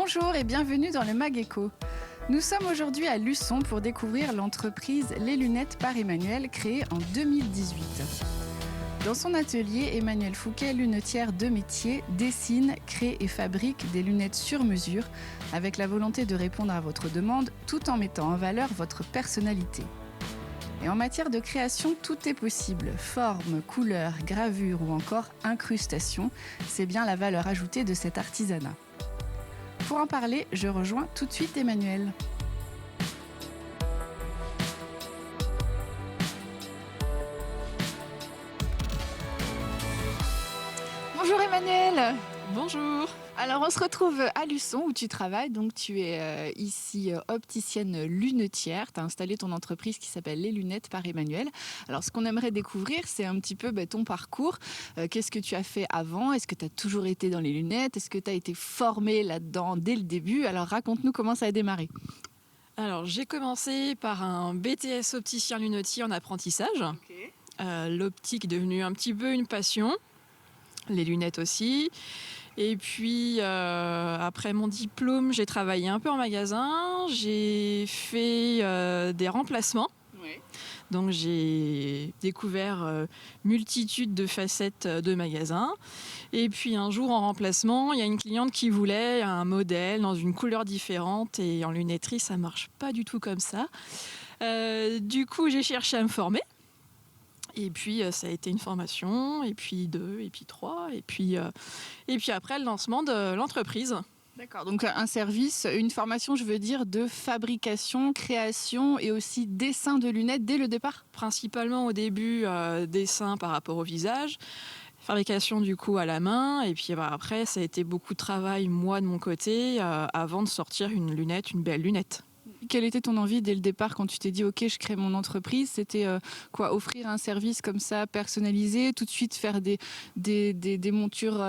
Bonjour et bienvenue dans le Mag Éco. Nous sommes aujourd'hui à Luçon pour découvrir l'entreprise Les Lunettes par Emmanuelle, créée en 2018. Dans son atelier, Emmanuelle Fouquet, lunetière de métier, dessine, crée et fabrique des lunettes sur mesure avec la volonté de répondre à votre demande tout en mettant en valeur votre personnalité. Et en matière de création, tout est possible. Forme, couleur, gravure ou encore incrustation, c'est bien la valeur ajoutée de cet artisanat. Pour en parler, je rejoins tout de suite Emmanuelle. Bonjour Emmanuelle. Bonjour. Alors on se retrouve à Luçon où tu travailles, donc tu es ici opticienne lunetière, tu as installé ton entreprise qui s'appelle Les Lunettes par Emmanuelle. Alors ce qu'on aimerait découvrir, c'est un petit peu ton parcours, qu'est-ce que tu as fait avant, est-ce que tu as toujours été dans les lunettes, est-ce que tu as été formée là-dedans dès le début, alors raconte-nous comment ça a démarré. Alors j'ai commencé par un BTS opticien lunetier en apprentissage, l'optique est devenue un petit peu une passion, les lunettes aussi. Et puis, après mon diplôme, j'ai travaillé un peu en magasin. J'ai fait des remplacements. Oui. Donc, j'ai découvert multitude de facettes de magasins. Et puis, un jour, en remplacement, il y a une cliente qui voulait un modèle dans une couleur différente. Et en lunetterie, ça ne marche pas du tout comme ça. Du coup, j'ai cherché à me former. Et puis, ça a été une formation, et puis 2, et puis 3, et puis après, le lancement de l'entreprise. D'accord, donc un service, une formation, je veux dire, de fabrication, création et aussi dessin de lunettes dès le départ ? Principalement au début, dessin par rapport au visage, fabrication du coup à la main, et puis après, ça a été beaucoup de travail, moi, de mon côté, avant de sortir une belle lunette. Quelle était ton envie dès le départ quand tu t'es dit ok je crée mon entreprise? C'était quoi, offrir un service comme ça personnalisé, tout de suite faire des montures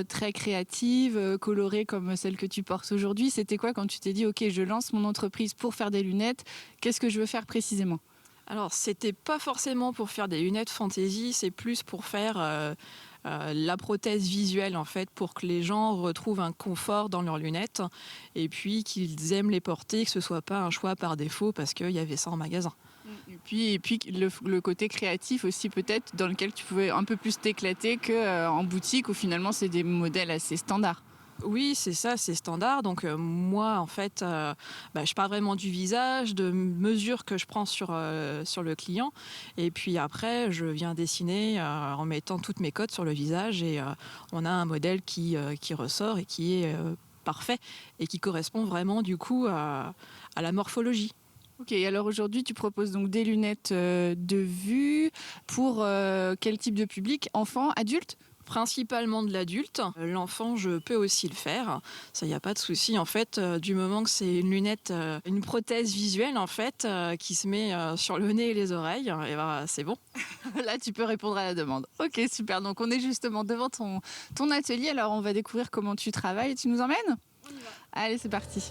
très créatives, colorées comme celles que tu portes aujourd'hui? C'était quoi quand tu t'es dit ok je lance mon entreprise pour faire des lunettes, qu'est-ce que je veux faire précisément? Alors c'était pas forcément pour faire des lunettes fantaisie, c'est plus pour faire la prothèse visuelle en fait, pour que les gens retrouvent un confort dans leurs lunettes et puis qu'ils aiment les porter, que ce soit pas un choix par défaut parce qu'il y avait ça en magasin. Et puis le côté créatif aussi peut-être, dans lequel tu pouvais un peu plus t'éclater qu'en boutique où finalement c'est des modèles assez standards. Oui, c'est ça, c'est standard. Donc moi, en fait, je pars vraiment du visage, de mesures que je prends sur le client. Et puis après, je viens dessiner en mettant toutes mes codes sur le visage. Et on a un modèle qui ressort et qui est parfait et qui correspond vraiment du coup à la morphologie. Ok, alors aujourd'hui, tu proposes donc des lunettes de vue pour quel type de public? Enfants, adultes? Principalement de l'adulte. L'enfant, je peux aussi le faire. Ça, il n'y a pas de souci. En fait, du moment que c'est une lunette, une prothèse visuelle, en fait, qui se met sur le nez et les oreilles, et c'est bon. Là, tu peux répondre à la demande. Ok, super. Donc, on est justement devant ton atelier. Alors, on va découvrir comment tu travailles. Tu nous emmènes? On y va. Allez, c'est parti.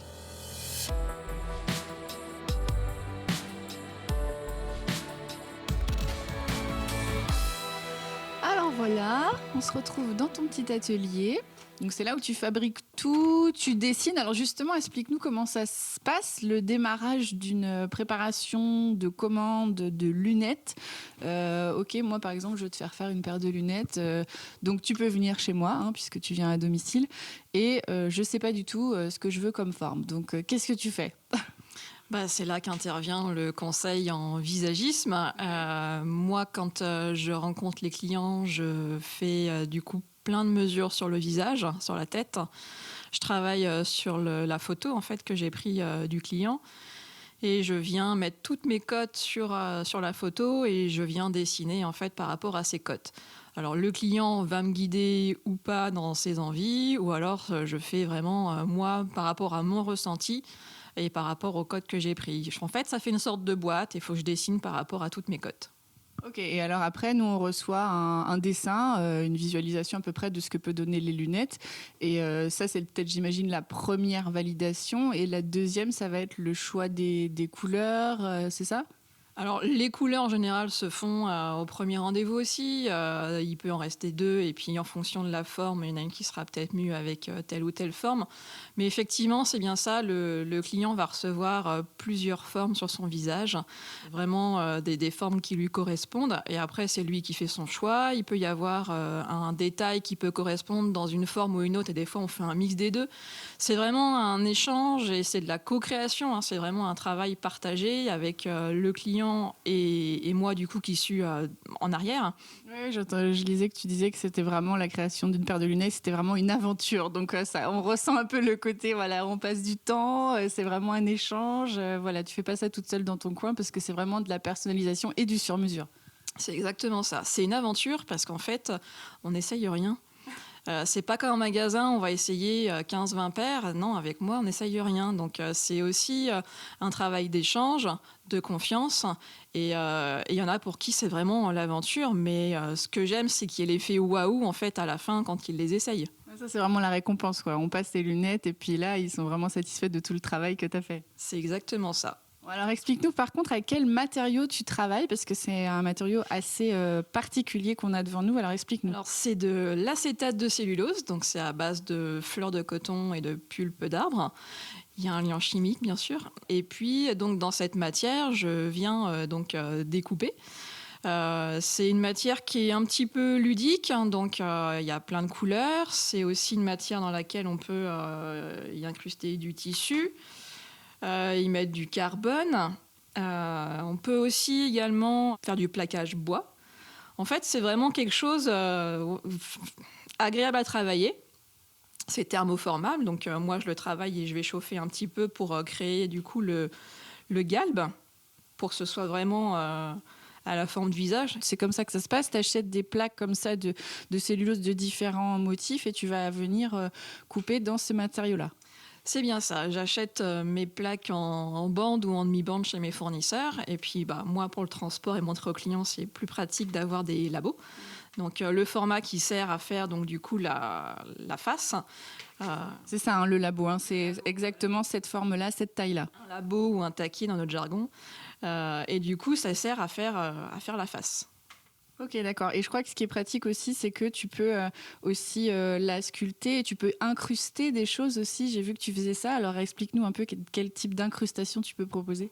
Alors voilà, on se retrouve dans ton petit atelier. Donc c'est là où tu fabriques tout, tu dessines. Alors justement, explique-nous comment ça se passe, le démarrage d'une préparation de commande de lunettes. Ok, moi par exemple, je veux te faire une paire de lunettes. Donc tu peux venir chez moi, puisque tu viens à domicile. Et je ne sais pas du tout ce que je veux comme forme. Donc qu'est-ce que tu fais ? C'est là qu'intervient le conseil en visagisme. Moi, quand je rencontre les clients, je fais du coup plein de mesures sur le visage, sur la tête. Je travaille sur la photo en fait que j'ai pris du client et je viens mettre toutes mes cotes sur la photo et je viens dessiner en fait par rapport à ces cotes. Alors le client va me guider ou pas dans ses envies, ou alors je fais vraiment moi par rapport à mon ressenti et par rapport au code que j'ai pris. En fait, ça fait une sorte de boîte et il faut que je dessine par rapport à toutes mes cotes. Ok, et alors après, nous, on reçoit un dessin, une visualisation à peu près de ce que peut donner les lunettes. Et ça, c'est peut-être, j'imagine, la première validation. Et la deuxième, ça va être le choix des couleurs, c'est ça ? Alors, les couleurs en général se font au premier rendez-vous aussi. Il peut en rester deux, et puis en fonction de la forme, il y en a une qui sera peut-être mieux avec telle ou telle forme. Mais effectivement, c'est bien ça. Le client va recevoir plusieurs formes sur son visage, vraiment des formes qui lui correspondent. Et après, c'est lui qui fait son choix. Il peut y avoir un détail qui peut correspondre dans une forme ou une autre, et des fois, on fait un mix des deux. C'est vraiment un échange et c'est de la co-création, hein. C'est vraiment un travail partagé avec le client et moi, du coup, qui suis en arrière. Oui, je lisais que tu disais que c'était vraiment la création d'une paire de lunettes, c'était vraiment une aventure. Donc ça, on ressent un peu le côté, voilà, on passe du temps, c'est vraiment un échange. Voilà, tu fais pas ça toute seule dans ton coin parce que c'est vraiment de la personnalisation et du sur-mesure. C'est exactement ça. C'est une aventure parce qu'en fait, on n'essaye rien. C'est pas comme un magasin, on va essayer 15-20 paires. Non, avec moi, on n'essaye rien. Donc, c'est aussi un travail d'échange, de confiance. Et il y en a pour qui c'est vraiment l'aventure. Mais ce que j'aime, c'est qu'il y ait l'effet waouh, en fait, à la fin, quand ils les essayent. Ça, c'est vraiment la récompense, quoi. On passe tes lunettes et puis là, ils sont vraiment satisfaits de tout le travail que tu as fait. C'est exactement ça. Alors explique-nous par contre avec quel matériau tu travailles, parce que c'est un matériau assez particulier qu'on a devant nous. Alors explique-nous. Alors, c'est de l'acétate de cellulose, donc c'est à base de fleurs de coton et de pulpe d'arbre. Il y a un lien chimique, bien sûr. Et puis, donc, dans cette matière, je viens découper. C'est une matière qui est un petit peu ludique, hein, donc il y a plein de couleurs. C'est aussi une matière dans laquelle on peut y incruster du tissu, y mettre du carbone. On peut aussi également faire du plaquage bois. En fait, c'est vraiment quelque chose agréable à travailler. C'est thermoformable, donc moi je le travaille et je vais chauffer un petit peu pour créer du coup le galbe, pour que ce soit vraiment à la forme du visage. C'est comme ça que ça se passe. Tu achètes des plaques comme ça de cellulose de différents motifs et tu vas venir couper dans ces matériaux-là. C'est bien ça. J'achète mes plaques en bande ou en demi-bande chez mes fournisseurs. Et puis, moi, pour le transport et montrer aux clients, c'est plus pratique d'avoir des labos. Donc, le format qui sert à faire, donc, du coup, la face. C'est ça, hein, le labo. Hein. C'est exactement cette forme-là, cette taille-là. Un labo ou un taquet dans notre jargon. Et du coup, ça sert à faire la face. Ok, d'accord. Et je crois que ce qui est pratique aussi, c'est que tu peux aussi la sculpter et tu peux incruster des choses aussi. J'ai vu que tu faisais ça. Alors explique-nous un peu quel type d'incrustation tu peux proposer.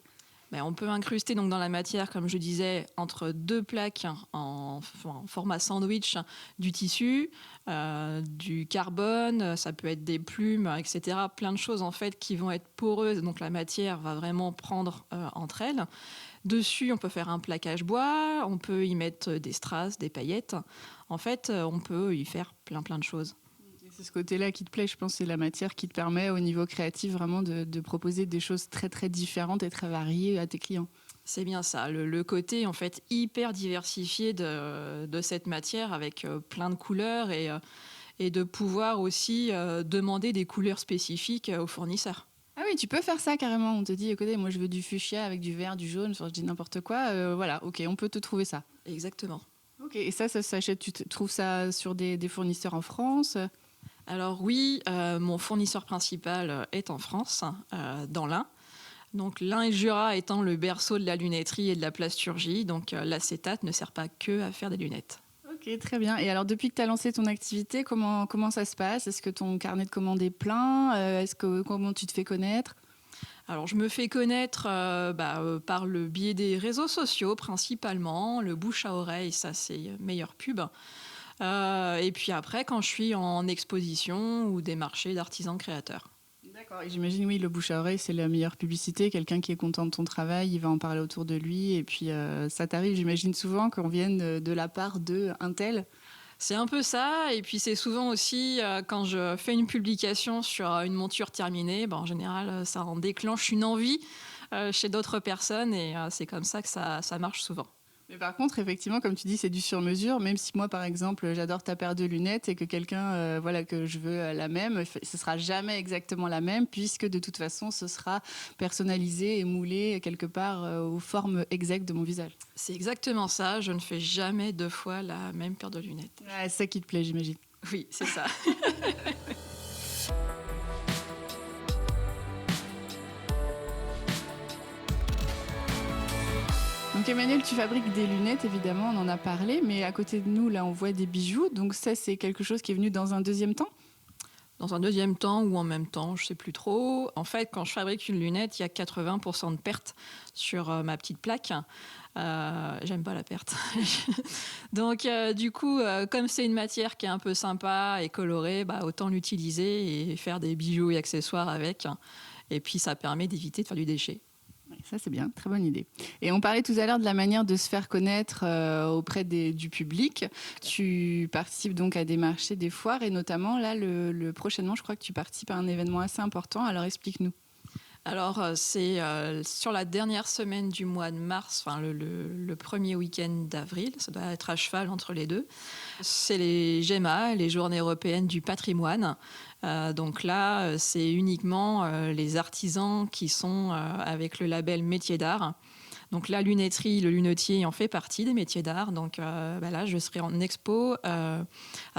On peut incruster donc dans la matière, comme je disais, entre deux plaques en format sandwich, du tissu, du carbone, ça peut être des plumes, etc. Plein de choses en fait qui vont être poreuses. Donc la matière va vraiment prendre entre elles. Dessus, on peut faire un plaquage bois, on peut y mettre des strass, des paillettes. En fait, on peut y faire plein de choses. C'est ce côté-là qui te plaît, je pense, c'est la matière qui te permet au niveau créatif vraiment de proposer des choses très très différentes et très variées à tes clients. C'est bien ça, le côté en fait hyper diversifié de cette matière avec plein de couleurs et de pouvoir aussi demander des couleurs spécifiques aux fournisseurs. Ah oui, tu peux faire ça carrément. On te dit, écoutez, moi je veux du fuchsia avec du vert, du jaune, je dis n'importe quoi. Voilà, ok, on peut te trouver ça. Exactement. Ok, et ça s'achète, tu trouves ça sur des fournisseurs en France ? Alors oui, mon fournisseur principal est en France, dans l'Ain. Donc l'Ain et Jura étant le berceau de la lunetterie et de la plasturgie, donc l'acétate ne sert pas que à faire des lunettes. Ok, très bien. Et alors depuis que tu as lancé ton activité, comment ça se passe ? Est-ce que ton carnet de commandes est plein ? Comment tu te fais connaître ? Alors je me fais connaître par le biais des réseaux sociaux principalement, le bouche à oreille, ça c'est meilleure pub. Et puis après, quand je suis en exposition ou des marchés d'artisans créateurs. D'accord, et j'imagine, oui, le bouche à oreille, c'est la meilleure publicité. Quelqu'un qui est content de ton travail, il va en parler autour de lui. Et puis, ça t'arrive, j'imagine, souvent qu'on vienne de la part d'un tel. C'est un peu ça. Et puis, c'est souvent aussi, quand je fais une publication sur une monture terminée, en général, ça en déclenche une envie chez d'autres personnes. Et c'est comme ça que ça marche souvent. Mais par contre, effectivement, comme tu dis, c'est du sur-mesure. Même si moi, par exemple, j'adore ta paire de lunettes et que quelqu'un, que je veux la même, ce sera jamais exactement la même puisque de toute façon, ce sera personnalisé et moulé quelque part aux formes exactes de mon visage. C'est exactement ça. Je ne fais jamais deux fois la même paire de lunettes. Ah, c'est ça qui te plaît, j'imagine. Oui, c'est ça. Donc Emmanuel, tu fabriques des lunettes, évidemment, on en a parlé, mais à côté de nous, là, on voit des bijoux. Donc ça, c'est quelque chose qui est venu dans un deuxième temps? Dans un deuxième temps ou en même temps, je ne sais plus trop. En fait, quand je fabrique une lunette, il y a 80% de perte sur ma petite plaque. J'aime pas la perte. Donc, du coup, comme c'est une matière qui est un peu sympa et colorée, autant l'utiliser et faire des bijoux et accessoires avec. Et puis, ça permet d'éviter de faire du déchet. Ça, c'est bien, très bonne idée. Et on parlait tout à l'heure de la manière de se faire connaître auprès du public. Tu participes donc à des marchés, des foires, et notamment, là, prochainement, je crois que tu participes à un événement assez important. Alors, explique-nous. Alors, c'est sur la dernière semaine du mois de mars, enfin le premier week-end d'avril, ça doit être à cheval entre les deux. C'est les GEMA, les Journées européennes du patrimoine. Donc là, c'est uniquement les artisans qui sont avec le label métier d'art. Donc la lunetterie, le lunetier en fait partie des métiers d'art. Donc là, je serai en expo à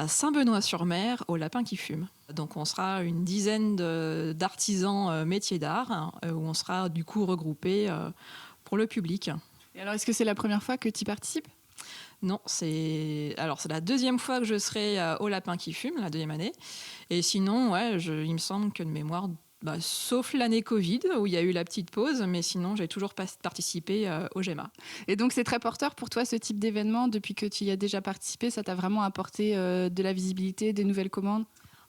Saint-Benoît-sur-Mer, au Lapin qui fume. Donc on sera une dizaine d'artisans métiers d'art où on sera du coup regroupés pour le public. Et alors, est-ce que c'est la première fois que tu y participes ? Non, c'est la deuxième fois que je serai au Lapin qui fume, la deuxième année. Et sinon, il me semble que de mémoire, sauf l'année Covid, où il y a eu la petite pause, mais sinon, j'ai toujours participé au GEMA. Et donc, c'est très porteur pour toi, ce type d'événement. Depuis que tu y as déjà participé, ça t'a vraiment apporté de la visibilité, des nouvelles commandes ?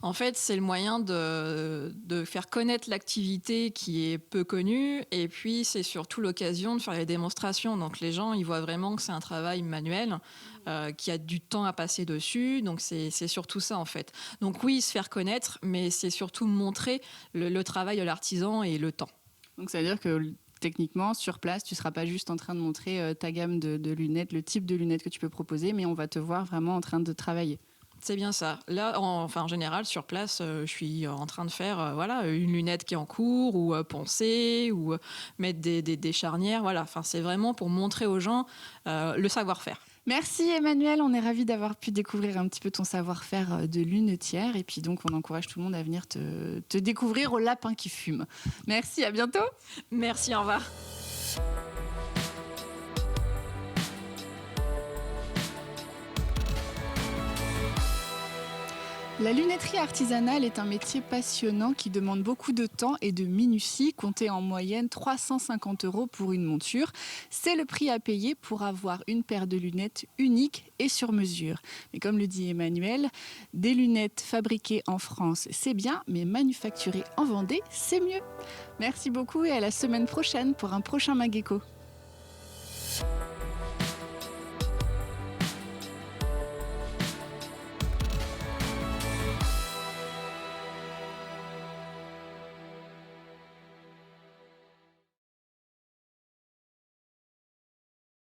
En fait, c'est le moyen de faire connaître l'activité qui est peu connue. Et puis, c'est surtout l'occasion de faire les démonstrations. Donc, les gens, ils voient vraiment que c'est un travail manuel, qui a du temps à passer dessus. Donc, c'est surtout ça, en fait. Donc, oui, se faire connaître, mais c'est surtout montrer le travail de l'artisan et le temps. Donc, ça veut dire que techniquement, sur place, tu ne seras pas juste en train de montrer ta gamme de lunettes, le type de lunettes que tu peux proposer, mais on va te voir vraiment en train de travailler. C'est bien ça. Là, en général, sur place, je suis en train de faire une lunette qui est en cours, ou poncer, ou mettre des charnières. Voilà. Enfin, c'est vraiment pour montrer aux gens le savoir-faire. Merci Emmanuel, on est ravis d'avoir pu découvrir un petit peu ton savoir-faire de lunetière. Et puis donc, on encourage tout le monde à venir te découvrir au Lapin qui fume. Merci, à bientôt. Merci, au revoir. La lunetterie artisanale est un métier passionnant qui demande beaucoup de temps et de minutie, comptez en moyenne 350 € pour une monture. C'est le prix à payer pour avoir une paire de lunettes unique et sur mesure. Mais comme le dit Emmanuel, des lunettes fabriquées en France, c'est bien, mais manufacturées en Vendée, c'est mieux. Merci beaucoup et à la semaine prochaine pour un prochain Mageco.